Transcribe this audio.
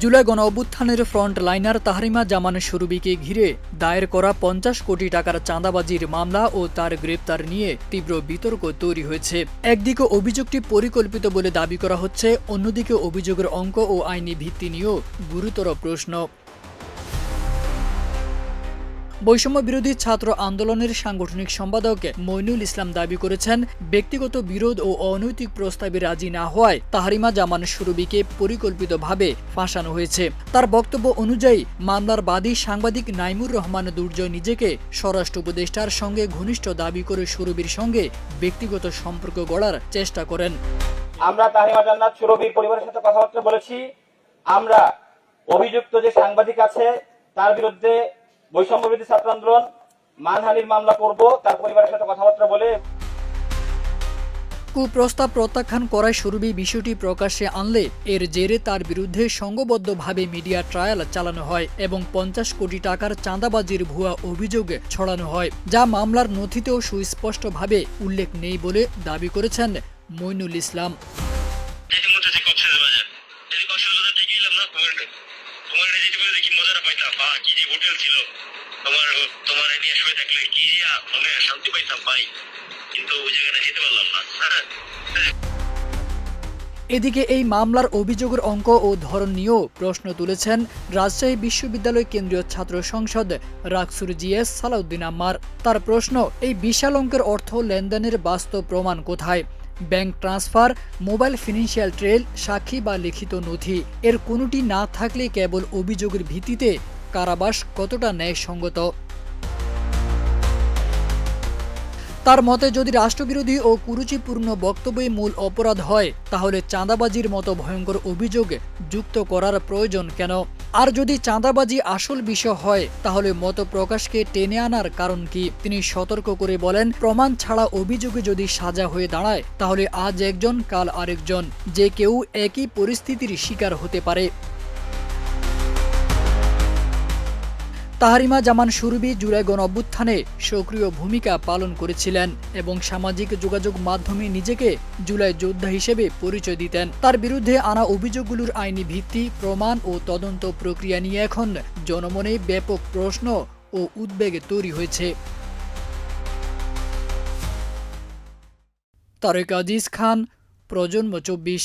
July গণঅভ্যুত্থানের front liner তাহরিমা জামান সুরভীকে ঘিরে দায়ের করা ৫০ কোটি টাকার চাঁদাবাজির মামলা ও তার গ্রেপ্তার নিয়ে তীব্র বিতর্ক তৈরি হয়েছে। একদিকে অভিযোগটি পরিকল্পিত বলে দাবি করা হচ্ছে, অন্যদিকে অভিযোগের অঙ্ক ও আইনি ভিত্তি নিয়েও গুরুতর প্রশ্ন। বৈষম্য বিরোধী ছাত্র আন্দোলনের সাংগঠনিক সম্পাদক মইনুল ইসলাম দাবি করেছেন, ব্যক্তিগত বিরোধ ও অনৈতিক প্রস্তাবে রাজি না হওয়ায় তাহরিমা জামান সুরভীকে পরিকল্পিতভাবে ফাঁসানো হয়েছে। তার বক্তব্য অনুযায়ী মামলার বাদী সাংবাদিক নাইমুর রহমান দুর্জয় নিজেকে স্বরাষ্ট্র উপদেষ্টার সঙ্গে ঘনিষ্ঠ দাবি করে সুরভীর সঙ্গে ব্যক্তিগত সম্পর্ক গড়ার চেষ্টা করেন। আমরা তাহরিমা জান্নাত সুরভীর পরিবারের সাথে কথাবার্তা বলেছি। আমরা অভিযুক্ত যে সাংবাদিক আছে তার বিরুদ্ধে বৈষম্য বিরোধী ছাত্র আন্দোলন মানহানির মামলা করব, তার পরিবারের সাথে কথাবার্তা বলে। কুপ্রস্তাব প্রত্যাখ্যান করায় সুরভী বিষয়টি প্রকাশ্যে আনলে এর জেরে তার বিরুদ্ধে সংঘবদ্ধভাবে মিডিয়া ট্রায়াল চালানো হয় এবং ৫০ কোটি টাকার চাঁদাবাজির ভুয়া অভিযোগ ছড়ানো হয়, যা মামলার নথিতেও সুস্পষ্টভাবে উল্লেখ নেই বলে দাবি করেছেন মইনুল ইসলাম। এদিকে এই মামলার অভিযোগের অঙ্ক ও ধরন নিয়েও প্রশ্ন তুলেছেন রাজশাহী বিশ্ববিদ্যালয় কেন্দ্রীয় ছাত্র সংসদ রাকসুর জিএস সালাউদ্দিন আম্মার। তার প্রশ্ন, এই বিশাল অঙ্কের অর্থ লেনদেনের বাস্তব প্রমাণ কোথায়? Bank transfer, mobile financial trail, সাক্ষী বা লিখিত নথি, এর কোনোটি না থাকলে কেবল অভিযোগের ভিত্তিতে কারাবাস কতটা ন্যায়সঙ্গত? তার মতে, যদি রাষ্ট্রবিরোধী ও কুরুচিপূর্ণ বক্তব্যই মূল অপরাধ হয়, তাহলে চাঁদাবাজির মতো ভয়ঙ্কর অভিযোগ যুক্ত করার প্রয়োজন কেন? আর যদি চাঁদাবাজি আসল বিষয় হয়, তাহলে মত প্রকাশকে টেনে আনার কারণ কি? তিনি সতর্ক করে বলেন, প্রমাণ ছাড়া অভিযোগে যদি সাজা হয়ে দাঁড়ায়, তাহলে আজ একজন কাল আরেকজন, যে কেউ একই পরিস্থিতির শিকার হতে পারে। তাহরিমা জামান সুরভী জুলাই গণঅভ্যুত্থানে সক্রিয় ভূমিকা পালন করেছিলেন এবং সামাজিক যোগাযোগ মাধ্যমে নিজেকে জুলাই যোদ্ধা হিসেবে পরিচয় দিতেন। তার বিরুদ্ধে আনা অভিযোগগুলোর আইনি ভিত্তি, প্রমাণ ও তদন্ত প্রক্রিয়া নিয়ে এখন জনমনে ব্যাপক প্রশ্ন ও উদ্বেগ তৈরি হয়েছে। তারেক আজিজ খান, প্রজন্ম ২৪।